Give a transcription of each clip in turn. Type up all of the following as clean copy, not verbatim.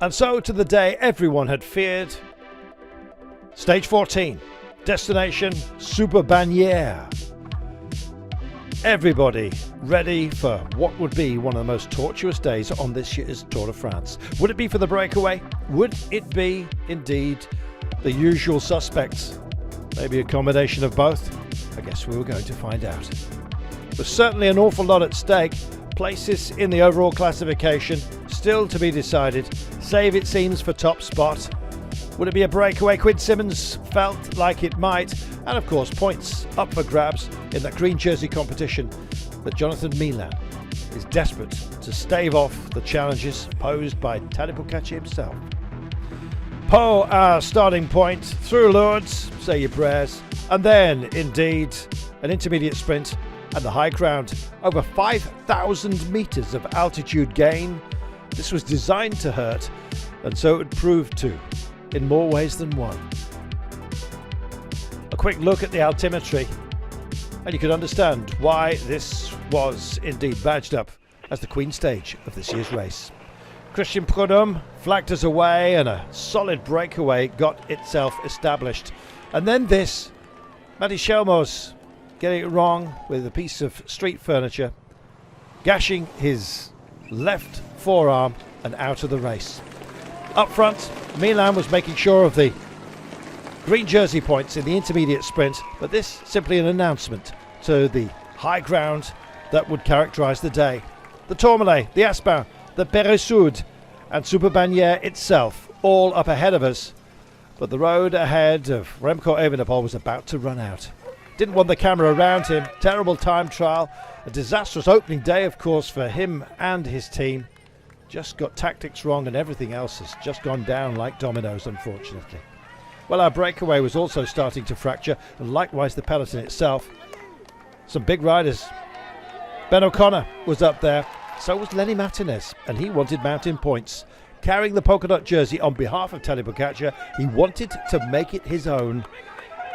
And so to the day everyone had feared. Stage 14, destination Soudal-Bannière. Everybody ready for what would be one of the most tortuous days on this year's Tour de France. Would it be for the breakaway? Would it be, indeed, the usual suspects? Maybe a combination of both? I guess we were going to find out. There's certainly an awful lot at stake. Places in the overall classification still to be decided. Save, it seems, for top spot. Would it be a breakaway? Quinn Simmons felt like it might. And of course, points up for grabs in that green jersey competition. But Jonathan Milan is desperate to stave off the challenges posed by Tadej Pogačar himself. Po, our starting point, through Lourdes, say your prayers. And then, indeed, an intermediate sprint and the high ground. Over 5,000 metres of altitude gain. This was designed to hurt, and so it proved to, in more ways than one. A quick look at the altimetry, and you can understand why this was indeed badged up as the Queen stage of this year's race. Christian Prudhomme flagged us away, and a solid breakaway got itself established. And then this, Matti Chelmos getting it wrong with a piece of street furniture, gashing his left forearm and out of the race. Up front, Milan was making sure of the green jersey points in the intermediate sprint, but this simply an announcement to the high ground that would characterise the day. The Tourmalet, the Aspin, the Péresud and Soudal-Bannière itself all up ahead of us, but the road ahead of Remco Evenepoel was about to run out. Didn't want the camera around him. Terrible time trial. A disastrous opening day, of course, for him and his team. Just got tactics wrong, and everything else has just gone down like dominoes, unfortunately. Well, our breakaway was also starting to fracture, and likewise the peloton itself. Some big riders. Ben O'Connor was up there. So was Lenny Martinez, and he wanted mountain points. Carrying the polka dot jersey on behalf of Tadej Pogačar, he wanted to make it his own.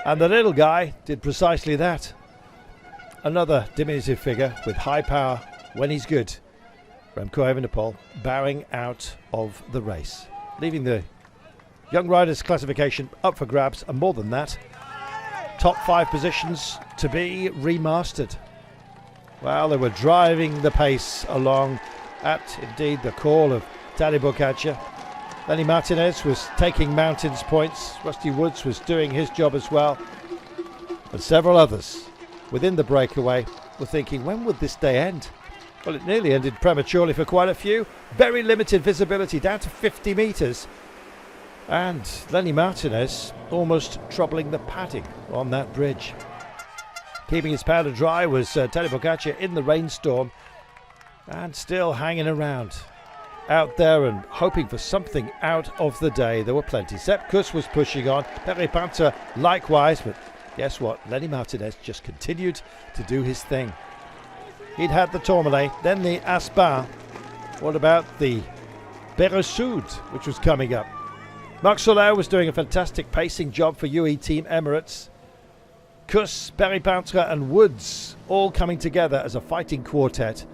And the little guy did precisely that. Another diminutive figure with high power when he's good. Remco Evenepoel bowing out of the race, leaving the young riders classification up for grabs, and more than that, top 5 positions to be remastered. Well, they were driving the pace along at indeed the call of Tadej Pogačar. Lenny Martinez was taking mountains points. Rusty Woods was doing his job as well. And several others within the breakaway were thinking, when would this day end? Well, it nearly ended prematurely for quite a few. Very limited visibility, down to 50 metres. And Lenny Martinez almost troubling the padding on that bridge. Keeping his powder dry was Tadej Pogačar in the rainstorm and still hanging around out there and hoping for something out of the day. There were plenty. Sepp Kuss was pushing on, Perry Panther likewise, but guess what? Lenny Martinez just continued to do his thing. He'd had the Tourmalet, then the Aspin. What about the Péresud, which was coming up? Marc Soler was doing a fantastic pacing job for UE Team Emirates. Kuss, Perry Panther and Woods all coming together as a fighting quartet.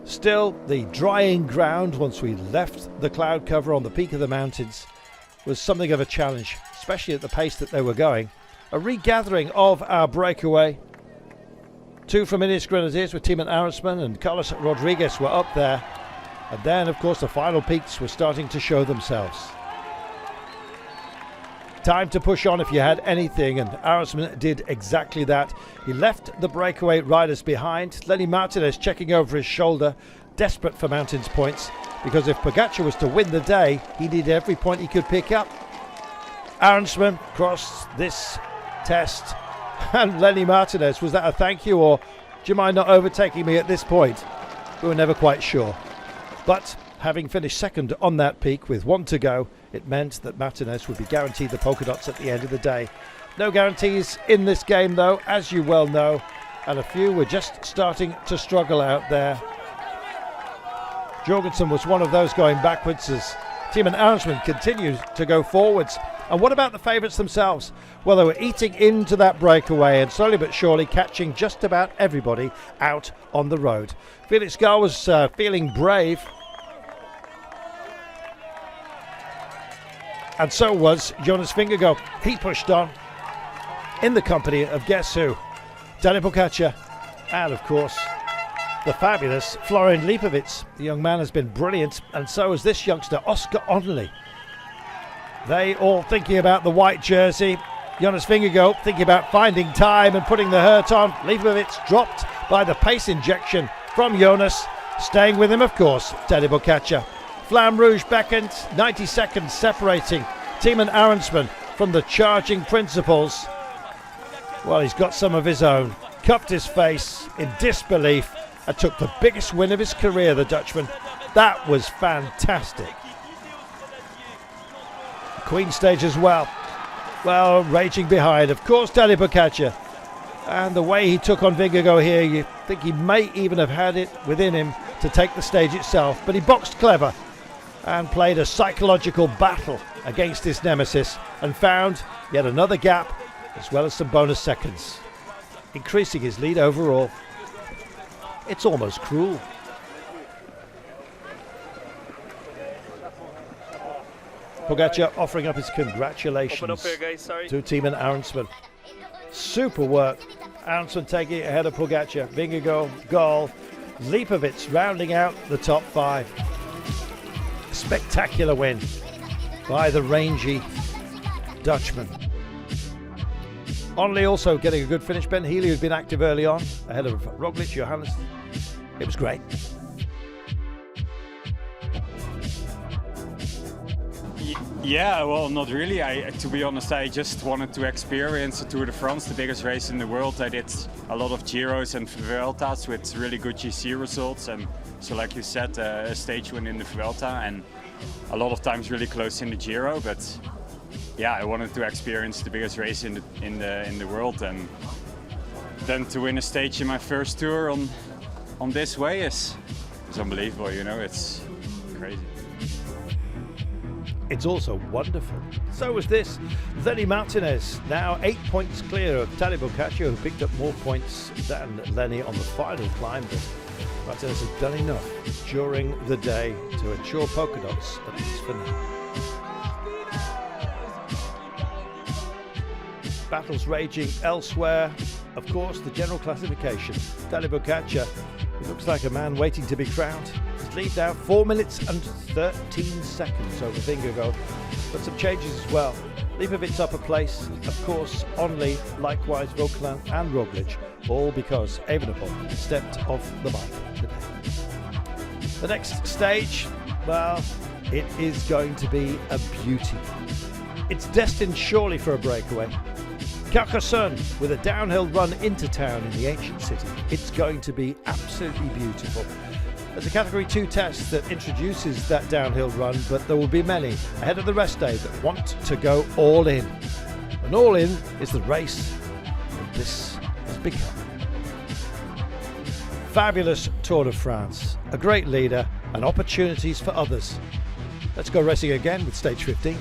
Still, the drying ground once we left the cloud cover on the peak of the mountains was something of a challenge, especially at the pace that they were going. A regathering of our breakaway. 2 from Ineos Grenadiers with Timo Arendsman and Carlos Rodriguez were up there. And then, of course, the final peaks were starting to show themselves. Time to push on if you had anything, and Arendsman did exactly that. He left the breakaway riders behind. Lenny Martinez checking over his shoulder, desperate for mountains points, because if Pogačar was to win the day, he needed every point he could pick up. Arendsman crossed this test, and Lenny Martinez, was that a thank you, or do you mind not overtaking me at this point? We were never quite sure. But having finished second on that peak with 1 to go, it meant that Martinez would be guaranteed the polka dots at the end of the day. No guarantees in this game though, as you well know, and a few were just starting to struggle out there. Jorgensen was one of those going backwards as Timo Arendsman continued to go forwards. And what about the favourites themselves? Well, they were eating into that breakaway and slowly but surely catching just about everybody out on the road. Felix Gall was feeling brave. And so was Jonas Vingegaard. He pushed on in the company of guess who? Tadej Pogačar. And of course, the fabulous Florian Lipovic. The young man has been brilliant, and so is this youngster, Oscar Onley. They all thinking about the white jersey. Jonas Vingegaard thinking about finding time and putting the hurt on. Lipovic dropped by the pace injection from Jonas. Staying with him, of course, Tadej Pogačar. Flamme Rouge beckoned, 90 seconds separating Tiemann Arensman from the charging principals. Well, he's got some of his own. Cupped his face in disbelief and took the biggest win of his career, the Dutchman. That was fantastic. Queen stage as well. Well, raging behind, of course, Tadej Pogačar. And the way he took on Vingegaard here, you think he may even have had it within him to take the stage itself. But he boxed clever and played a psychological battle against his nemesis and found yet another gap as well as some bonus seconds, increasing his lead overall. It's almost cruel. Pogačar offering up his congratulations to Tiemann Arensman. Super work. Arensman taking it ahead of Pogačar. Vingegaard, goal. Lipovic rounding out the top five. Spectacular win by the rangy Dutchman. Onley also getting a good finish. Ben Healy, who's been active early on, ahead of Roglic, Johannes. It was great. Yeah, well, not really. To be honest, I just wanted to experience the Tour de France, the biggest race in the world. I did a lot of Giros and Vueltas with really good GC results, and so, like you said, a stage win in the Vuelta, and a lot of times really close in the Giro. But yeah, I wanted to experience the biggest race in the world, and then to win a stage in my first tour on this way is unbelievable. You know, it's crazy. It's also wonderful. So was this. Lenny Martinez now 8 points clear of Tadej Pogačar, who picked up more points than Lenny on the final climb. But Martinez has done enough during the day to ensure polka dots, at least for now. Battles raging elsewhere. Of course, the general classification. Tadej Pogačar, he looks like a man waiting to be crowned. His lead now 4 minutes and 13 seconds over Vingegaard, but some changes as well. Lipovic up a place, of course, Onley, likewise Vauquelin and Roglic, all because Evenepoel stepped off the bike today. The next stage, well, it is going to be a beauty. It's destined surely for a breakaway. Carcassonne with a downhill run into town in the ancient city. It's going to be absolutely beautiful. There's a Category 2 test that introduces that downhill run, but there will be many ahead of the rest day that want to go all in. And all in is the race that this has become. Fabulous Tour de France, a great leader and opportunities for others. Let's go racing again with stage 15.